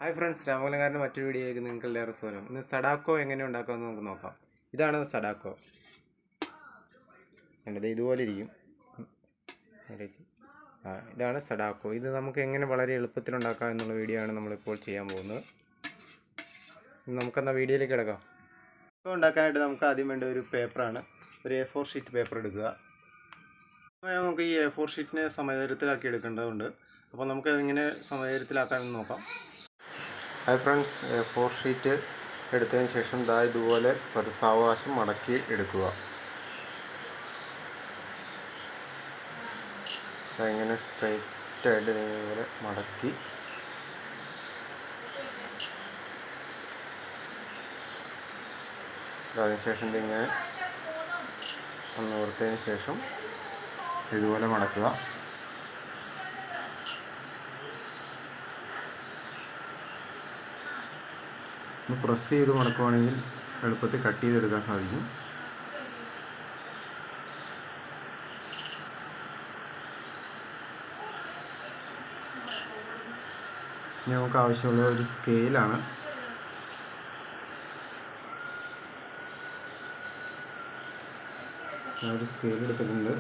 Hi friends, Ramamangalam മറ്റൊരു വീഡിയോയിലേക്ക് നിങ്ങൾക്ക് എല്ലാവർക്കും സ്വാഗതം. ഇന്ന് സഡാക്കോ എങ്ങനെ ഉണ്ടാക്കാമെന്ന് നമുക്ക് നോക്കാം. ഇതാണ് സഡാക്കോ. കണ്ടത് ഇതുപോലെ ഇരിക്കും. ഇതാണ് സഡാക്കോ. ഇത് നമുക്ക് എങ്ങനെ വളരെ എളുപ്പത്തിൽ ഉണ്ടാക്കാം എന്നുള്ള വീഡിയോ ആണ് നമ്മളിപ്പോൾ ചെയ്യാൻ പോകുന്നത്. നമുക്കെന്നാൽ വീഡിയോയിലേക്ക് കിടക്കാം. ഇപ്പോൾ ഉണ്ടാക്കാനായിട്ട് നമുക്ക് ആദ്യം വേണ്ട ഒരു പേപ്പറാണ്. ഒരു A4 ഷീറ്റ് പേപ്പർ എടുക്കുക. നമുക്ക് ഈ A4 ഷീറ്റിനെ സമതലത്തിലാക്കി എടുക്കേണ്ടതുണ്ട്. അപ്പോൾ നമുക്കതെങ്ങനെ സമതലത്തിലാക്കാമെന്ന് നോക്കാം. ഹായ് ഫ്രണ്ട്സ്, A4 ഷീറ്റ് എടുത്തതിന് ശേഷം ഇതുപോലെ സാവകാശം മടക്കി എടുക്കുക. ഇങ്ങനെ സ്ട്രൈറ്റായിട്ട് ഇതുപോലെ മടക്കി അതിനുശേഷം ഇതിങ്ങനെ നിവർത്തിയതിന് ശേഷം ഇതുപോലെ മടക്കുക. പ്രസ് ചെയ്ത് മടക്കുവാണെങ്കിൽ എളുപ്പത്തിൽ കട്ട് ചെയ്തെടുക്കാൻ സാധിക്കും. ഇനി നമുക്ക് ആവശ്യമുള്ള ഒരു സ്കെയിലാണ്. ഒരു സ്കെയിൽ എടുത്തിട്ടുണ്ട്.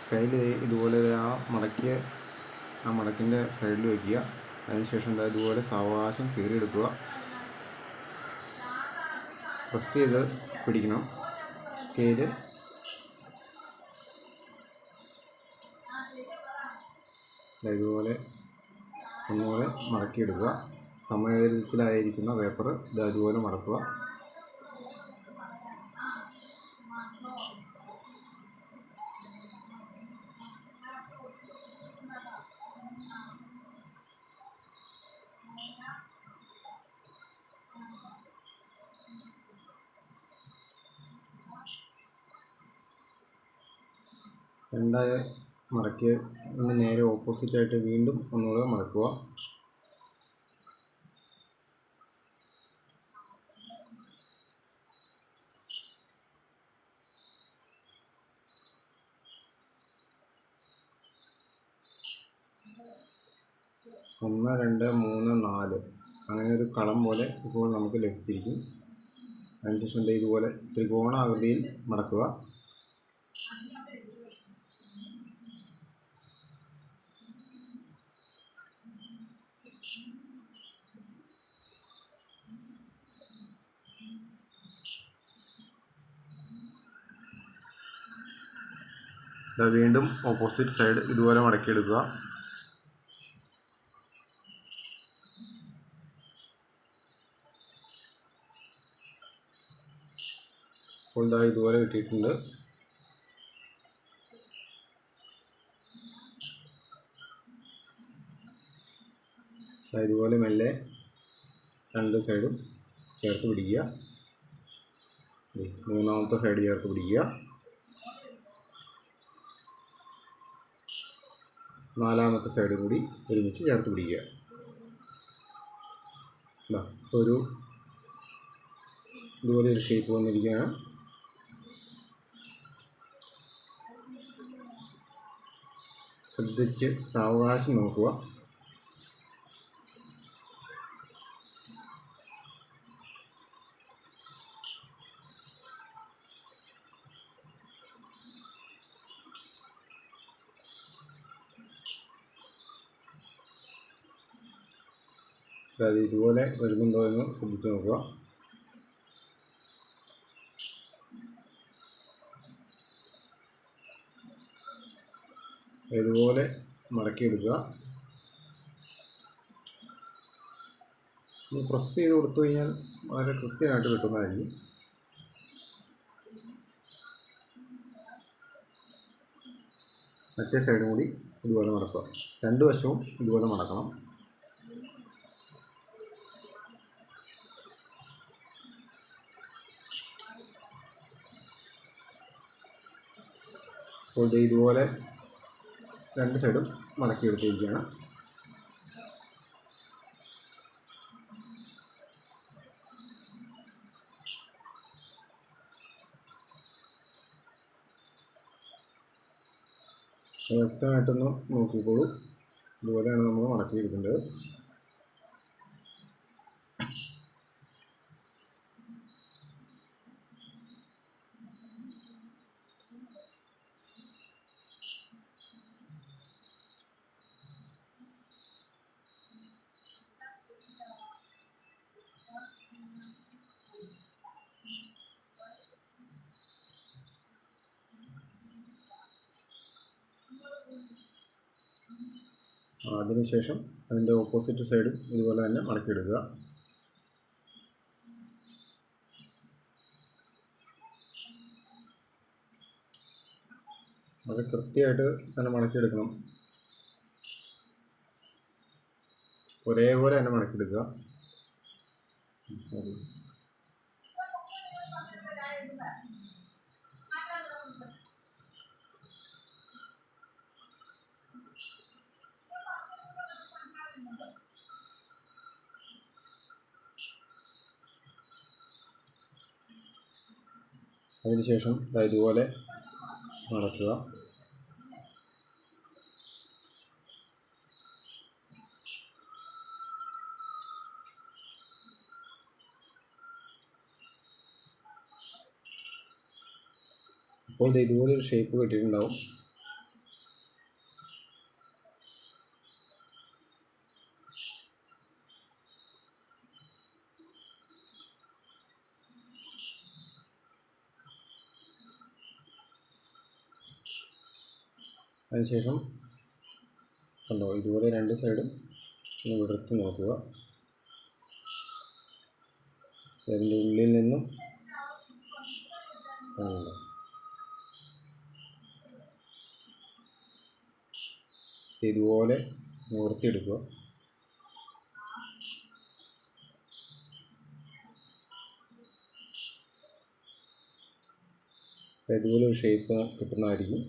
സ്കെയിൽ ഇതുപോലെ ആ മടക്കിൻ്റെ സൈഡിൽ വയ്ക്കുക. അതിനുശേഷം ഇതുപോലെ സാവകാശം കീറിയെടുക്കുക. പ്രസ് ചെയ്ത് പിടിക്കണം സ്കെയിൽ. ഇതുപോലെ ഒന്നുകൂടെ മടക്കിയെടുക്കുക. സമതലത്തിലായിരിക്കുന്ന പേപ്പർ ഇതുപോലെ മടക്കുക. രണ്ടായി മടക്കി നേരെ ഓപ്പോസിറ്റായിട്ട് വീണ്ടും ഒന്നുകൂടെ മടക്കുക. ഒന്ന്, രണ്ട്, മൂന്ന്, നാല് അങ്ങനെ ഒരു കളം പോലെ ഇപ്പോൾ നമുക്ക് ലഭിച്ചിരിക്കും. അതിനുശേഷം ഇതുപോലെ ത്രികോണാകൃതിയിൽ മടക്കുക. വീണ്ടും ഓപ്പോസിറ്റ് സൈഡ് ഇതുപോലെ മടക്കിയെടുക്കുക. അപ്പോൾ ഇതുപോലെ കിട്ടിയിട്ടുണ്ട്. ഇതുപോലെ മെല്ലെ രണ്ട് സൈഡും ചേർത്ത് പിടിക്കുക. മൂന്നാമത്തെ സൈഡ് ചേർത്ത് പിടിക്കുക. നാലാമത്തെ സൈഡ് കൂടി ഒരുമിച്ച് ചേർത്ത് പിടിക്കുക. ഇതുപോലെ ഒരു ഷേപ്പ് വന്നിരിക്കുകയാണ്. ശ്രദ്ധിച്ച് സാവകാശം നോക്കുക. അതായത് ഇതുപോലെ വരുന്നുണ്ടോ എന്ന് ശ്രദ്ധിച്ച് നോക്കുക. ഇതുപോലെ മടക്കിയെടുക്കുക. പ്രസ് ചെയ്ത് കൊടുത്തു കഴിഞ്ഞാൽ വളരെ കൃത്യമായിട്ട് കിട്ടുന്നതായിരിക്കും. മറ്റേ സൈഡും കൂടി ഇതുപോലെ മടക്കുക. രണ്ട് വശവും ഇതുപോലെ മടക്കണം. അപ്പോൾ ഇതുപോലെ രണ്ട് സൈഡും മടക്കിയെടുത്തിരിക്കുകയാണ്. വ്യക്തമായിട്ടൊന്ന് നോക്കിക്കോളൂ. ഇതുപോലെയാണ് നമ്മൾ മടക്കിയെടുക്കേണ്ടത്. അതിനുശേഷം അതിൻ്റെ ഓപ്പോസിറ്റ് സൈഡും ഇതുപോലെ തന്നെ മടക്കിയെടുക്കുക. അത് കൃത്യമായിട്ട് തന്നെ മടക്കിയെടുക്കണം. ഒരേപോലെ തന്നെ മടക്കിയെടുക്കുക. അതിനുശേഷം ഇതുപോലെ മടക്കുക. അപ്പോൾ ഇതുപോലെ ഒരു ഷേപ്പ് കിട്ടിയിട്ടുണ്ടാവും. അതിനുശേഷം കണ്ടോ, ഇതുപോലെ രണ്ട് സൈഡും വിടർത്തി നോക്കുക. അതിൻ്റെ ഉള്ളിൽ നിന്നും ഇതുപോലെ നിവർത്തിയെടുക്കുക. ഇതുപോലെ ഒരു ഷേപ്പ് കിട്ടുന്നതായിരിക്കും.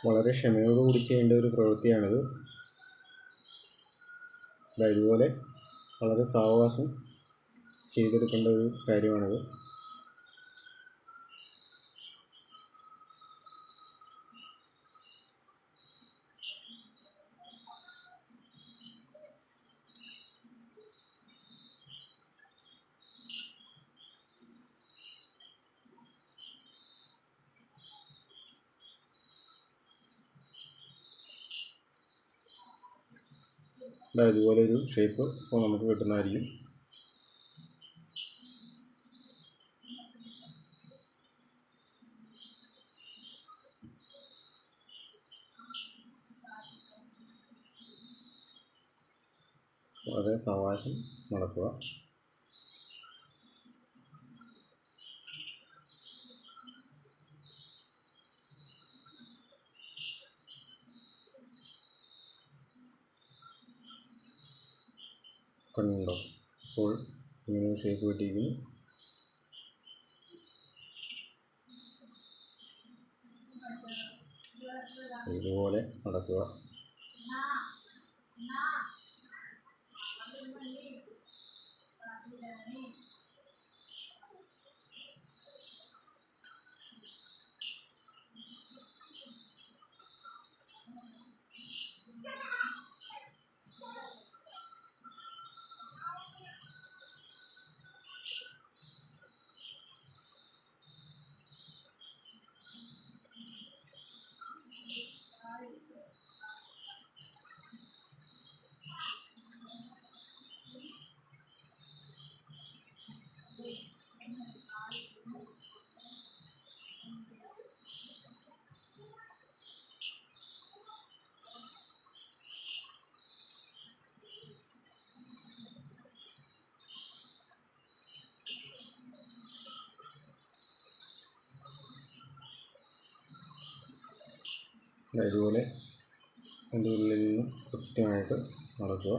വളരെ ക്ഷമയോടുകൂടി ചെയ്യേണ്ട ഒരു പ്രവൃത്തിയാണിത്. ഇതുപോലെ വളരെ സാവകാശം ചെയ്തെടുക്കേണ്ട ഒരു കാര്യമാണിത്. ഇതുപോലെ ഒരു ഷേപ്പ് ഇപ്പോൾ നമുക്ക് കിട്ടുന്നതായിരിക്കും. വളരെ സാവകാശം മടക്കുക. കണ്ടോ, ഇപ്പോൾ ഇങ്ങനെ ഷേപ്പ് കിട്ടിയിരിക്കുന്നു. ഇതുപോലെ മടക്കുക. ഇതുപോലെ അതിൻ്റെ ഉള്ളിൽ നിന്ന് കൃത്യമായിട്ട് മടക്കുക.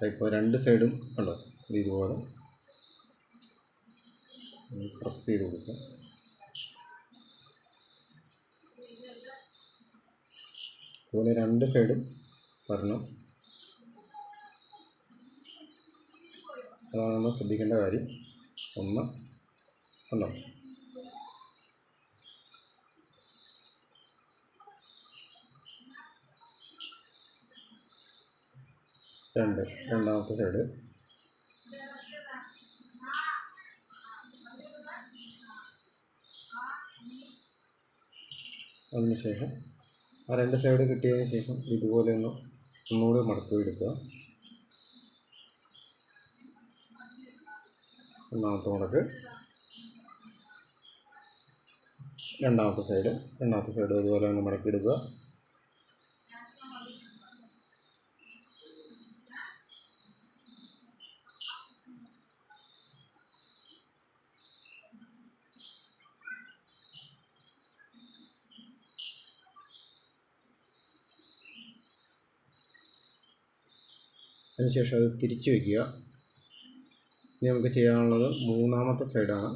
ഇപ്പോൾ രണ്ട് സൈഡും കണ്ടോ, ഇതുപോലെ പ്രസ് ചെയ്ത് കൊടുക്കുക. അതുപോലെ രണ്ട് സൈഡും വരണം. അതാണ് നമ്മൾ ശ്രദ്ധിക്കേണ്ട കാര്യം. ഒന്ന് കണ്ടോ, രണ്ടാമത്തെ സൈഡ്. അതിനുശേഷം ആ രണ്ട് സൈഡ് കിട്ടിയതിന് ശേഷം ഇതുപോലെ ഒന്നുകൂടെ മടക്കി എടുക്കുക. ഒന്നാമത്തെ മടക്ക്, രണ്ടാമത്തെ സൈഡ് അതുപോലെ തന്നെ മടക്കി എടുക്കുക. അതിനുശേഷം അത് തിരിച്ചു വയ്ക്കുക. ഇനി നമുക്ക് ചെയ്യാനുള്ളത് മൂന്നാമത്തെ സൈഡാണ്.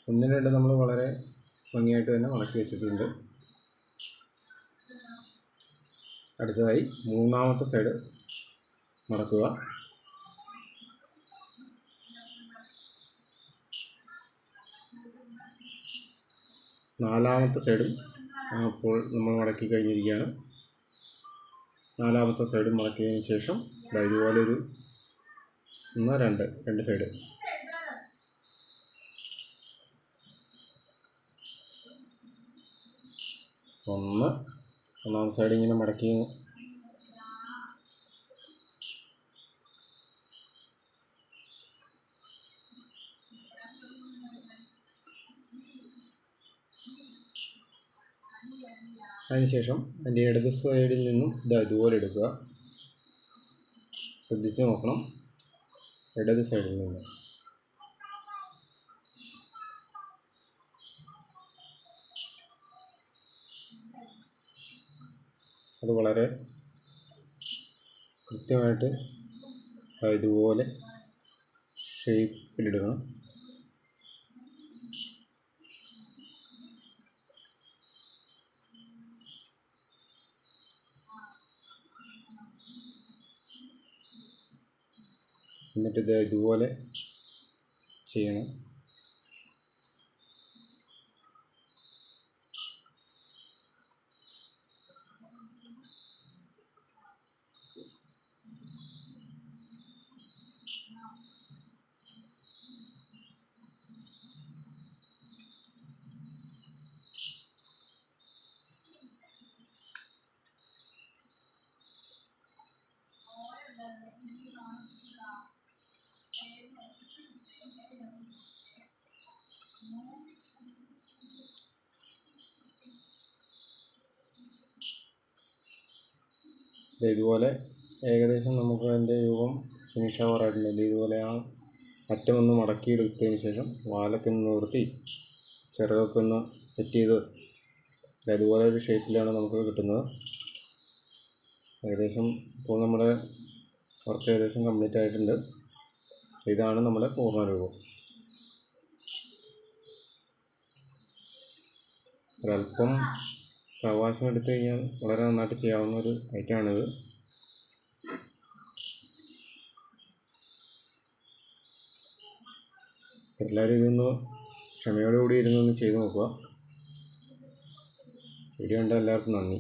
ഒന്നിന് രണ്ട് നമ്മൾ വളരെ ഭംഗിയായിട്ട് തന്നെ മടക്കി വെച്ചിട്ടുണ്ട്. അടുത്തതായി മൂന്നാമത്തെ സൈഡ് മടക്കുക. നാലാമത്തെ സൈഡും അപ്പോൾ നമ്മൾ മടക്കി കഴിഞ്ഞിരിക്കുകയാണ്. നാലാമത്തെ സൈഡും മടക്കിയതിന് ശേഷം ഇതുപോലെ ഒരു രണ്ട് സൈഡ് ഒന്നാമത്തെ സൈഡ് ഇങ്ങനെ മടക്കി അതിനുശേഷം അതിൻ്റെ ഇടത് സൈഡിൽ നിന്നും ഇതുപോലെ എടുക്കുക. ശ്രദ്ധിച്ച് നോക്കണം, ഇടത് സൈഡിൽ നിന്ന്. അത് വളരെ കൃത്യമായിട്ട് ഇതുപോലെ ഷേപ്പിലിടണം. എന്നിട്ട് ഇതുപോലെ ചെയ്യണം. ഇതുപോലെ ഏകദേശം നമുക്ക് അതിൻ്റെ രൂപം ഫിനിഷ് ആവാറായിട്ടുണ്ട്. ഇതുപോലെ ആ അറ്റമൊന്ന് മടക്കിയെടുത്തതിന് ശേഷം വാലൊക്കെ ഒന്ന് നിവർത്തി ചിറകൊക്കെ ഒന്ന് സെറ്റ് ചെയ്ത് അതുപോലെ ഒരു ഷേപ്പിലാണ് നമുക്ക് കിട്ടുന്നത്. ഏകദേശം ഇപ്പോൾ നമ്മുടെ വർക്ക് ഏകദേശം കംപ്ലീറ്റ് ആയിട്ടുണ്ട്. ഇതാണ് നമ്മുടെ പൂർണ്ണ രൂപം. ഒരല്പം സാവകാശം എടുത്തു കഴിഞ്ഞാൽ വളരെ നന്നായിട്ട് ചെയ്യാവുന്ന ഒരു ഐറ്റമാണിത്. എല്ലാവരും ഇതൊന്ന് ക്ഷമയോടുകൂടി ഇരുന്നൊന്ന് ചെയ്ത് നോക്കുക. വീഡിയോ കണ്ട എല്ലാവർക്കും നന്ദി.